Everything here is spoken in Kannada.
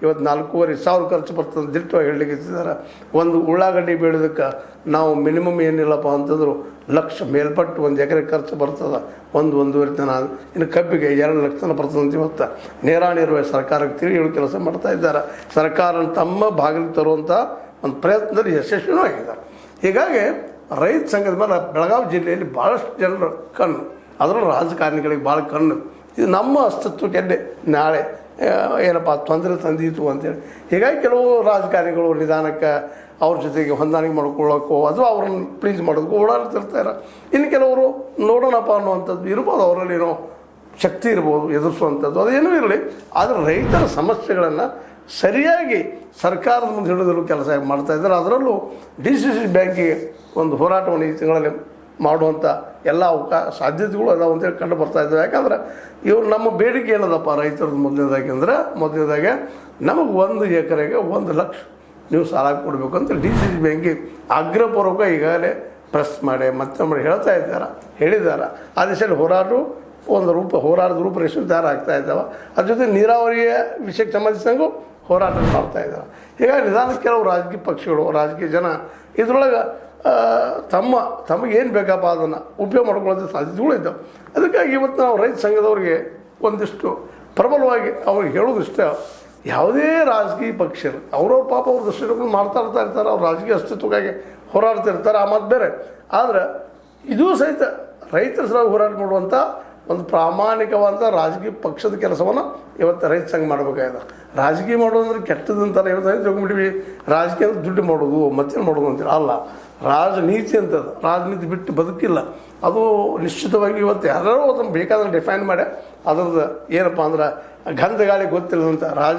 ಇವತ್ತು 4,500 ಖರ್ಚು ಬರ್ತದೆ ದಿಟ್ಟವಾಗಿ ಹೇಳಲಿಕ್ಕೆ ಇದ್ದಾರೆ. ಒಂದು ಉಳ್ಳಾಗಡ್ಡಿ ಬೆಳೆದಕ್ಕೆ ನಾವು ಮಿನಿಮಮ್ ಏನಿಲ್ಲಪ್ಪ ಅಂತಂದ್ರು ಲಕ್ಷ ಮೇಲ್ಪಟ್ಟು ಒಂದು ಎಕರೆ ಖರ್ಚು ಬರ್ತದೆ, 1-1.5 ತನ. ಇನ್ನು ಕಬ್ಬಿಗೆ 2 ಲಕ್ಷ ತನಕ ಬರ್ತದೆ ಅಂತ ಇವತ್ತು ನೇರಾಣಿರ್ವೇ ಸರ್ಕಾರಕ್ಕೆ ತಿಳಿ ಹೇಳೋ ಕೆಲಸ ಮಾಡ್ತಾ ಇದ್ದಾರೆ. ಸರ್ಕಾರ ತಮ್ಮ ಭಾಗಕ್ಕೆ ತರುವಂಥ ಒಂದು ಪ್ರಯತ್ನದಲ್ಲಿ ಯಶಸ್ವಿನೂ ಆಗಿದ್ದಾರೆ. ಹೀಗಾಗಿ ರೈತ ಸಂಘದ ಮೇಲೆ ಬೆಳಗಾವಿ ಜಿಲ್ಲೆಯಲ್ಲಿ ಭಾಳಷ್ಟು ಜನರು ಕಣ್ಣು, ಅದರಲ್ಲೂ ರಾಜಕಾರಣಿಗಳಿಗೆ ಭಾಳ ಕಣ್ಣು. ಇದು ನಮ್ಮ ಅಸ್ತಿತ್ವಕ್ಕೆ ನಾಳೆ ಏನಪ್ಪ ತೊಂದರೆ ತಂದೀತು ಅಂತೇಳಿ. ಹೀಗಾಗಿ ಕೆಲವು ರಾಜಕಾರಣಿಗಳು ನಿಧಾನಕ್ಕೆ ಅವ್ರ ಜೊತೆಗೆ ಹೊಂದಾಣಿಕೆ ಮಾಡ್ಕೊಳ್ಳೋಕ್ಕೋ ಅಥವಾ ಅವ್ರನ್ನ ಪ್ಲೀಸ್ ಮಾಡೋದಕ್ಕೋ ಓಡಾಡ್ತಿರ್ತಾರೆ. ಇನ್ನು ಕೆಲವರು ನೋಡೋಣಪ್ಪ ಅನ್ನುವಂಥದ್ದು ಇರ್ಬೋದು, ಅವರಲ್ಲಿ ಏನೋ ಶಕ್ತಿ ಇರ್ಬೋದು ಎದುರಿಸುವಂಥದ್ದು, ಅದೇನೂ ಇರಲಿ. ಆದರೆ ರೈತರ ಸಮಸ್ಯೆಗಳನ್ನು ಸರಿಯಾಗಿ ಸರ್ಕಾರದ ಮುಂದೆ ಹಿಡಿದಲು ಕೆಲಸ ಮಾಡ್ತಾಯಿದ್ದಾರೆ. ಅದರಲ್ಲೂ DCC ಬ್ಯಾಂಕಿಗೆ ಒಂದು ಹೋರಾಟವನ್ನು ಈ ತಿಂಗಳಲ್ಲಿ ಮಾಡುವಂಥ ಎಲ್ಲ ಸಾಧ್ಯತೆಗಳು ಅದಾವ ಅಂತೇಳಿ ಕಂಡು ಬರ್ತಾ ಇದ್ದಾವೆ. ಯಾಕಂದ್ರೆ ಇವ್ರು ನಮ್ಮ ಬೇಡಿಕೆ ಏನದಪ್ಪ ರೈತರದ್ದು ಮೊದಲನೇದಾಗೆ ನಮಗೆ 1 ಎಕರೆಗೆ 1 ಲಕ್ಷ ನೀವು ಸಾಲ ಕೊಡಬೇಕು ಅಂತ DCC ಬ್ಯಾಂಕಿಗೆ ಆಗ್ರಹಪೂರ್ವಕ ಈಗಾಗಲೇ ಪ್ರೆಸ್ ಮಾಡಿ ಮತ್ತೆ ಹೇಳಿದ್ದಾರೆ. ಆ ದಿಶೆಯಲ್ಲಿ ಹೋರಾಟದ ರೂಪರೇಷೆ ತಯಾರಾಗ್ತಾ ಇದ್ದಾವೆ. ಅದ್ರ ಜೊತೆ ನೀರಾವರಿಯ ವಿಷಯಕ್ಕೆ ಸಂಬಂಧಿಸಿದಂಗೂ ಹೋರಾಟ ಮಾಡ್ತಾ ಇದ್ದಾರೆ. ಹೀಗಾಗಿ ನಿಧಾನಕ್ಕೆ ಕೆಲವು ರಾಜಕೀಯ ಪಕ್ಷಗಳು, ರಾಜಕೀಯ ಜನ ಇದರೊಳಗೆ ತಮಗೇನು ಬೇಕಪ್ಪ ಅದನ್ನು ಉಪಯೋಗ ಮಾಡ್ಕೊಳ್ಳೋದು ಸಾಧ್ಯತೆಗಳು ಇದ್ದಾವೆ. ಅದಕ್ಕಾಗಿ ಇವತ್ತು ನಾವು ರೈತ ಸಂಘದವ್ರಿಗೆ ಒಂದಿಷ್ಟು ಪ್ರಬಲವಾಗಿ ಅವ್ರಿಗೆ ಹೇಳೋದಿಷ್ಟ, ಯಾವುದೇ ರಾಜಕೀಯ ಪಕ್ಷರು ಅವ್ರವ್ರ ಪಾಪ ಅವ್ರ ದೃಷ್ಟಿಗಳು ಮಾಡ್ತಾ ಇರ್ತಾರೆ, ಅವ್ರ ರಾಜಕೀಯ ಅಸ್ತಿತ್ವಕ್ಕಾಗಿ ಹೋರಾಡ್ತಿರ್ತಾರೆ, ಆ ಮಾತು ಬೇರೆ. ಆದರೆ ಇದೂ ಸಹಿತ ರೈತರ ಸಲುವಾಗಿ ಹೋರಾಟ ಮಾಡುವಂಥ ಒಂದು ಪ್ರಾಮಾಣಿಕವಾದ ರಾಜಕೀಯ ಪಕ್ಷದ ಕೆಲಸವನ್ನು ಇವತ್ತು ರೈತ ಸಂಘ ಮಾಡಬೇಕಾಗಿದೆ. ರಾಜಕೀಯ ಮಾಡೋದಂದ್ರೆ ಕೆಟ್ಟದಂತಾರೆ. ಇವತ್ತು ತಗೊಂಡ್ಬಿಟ್ಟಿವಿ ರಾಜಕೀಯ ಅಂದ್ರೆ ದುಡ್ಡು ಮಾಡೋದು ಮತ್ತೇನು ಮಾಡೋದು ಅಂತೇಳಿ ಅಲ್ಲ. ರಾಜನೀತಿ ಅಂತದ್ದು, ರಾಜನೀತಿ ಬಿಟ್ಟು ಬದುಕಿಲ್ಲ. ಅದು ನಿಶ್ಚಿತವಾಗಿ ಇವತ್ತು ಯಾರೋ ಅದನ್ನು ಬೇಕಾದ್ರೆ ಡಿಫೈನ್ ಮಾಡಿ ಅದ್ರದ್ದು ಏನಪ್ಪ ಅಂದ್ರೆ ಗಂಧ ಗಾಳಿ ಗೊತ್ತಿಲ್ಲದಂಥ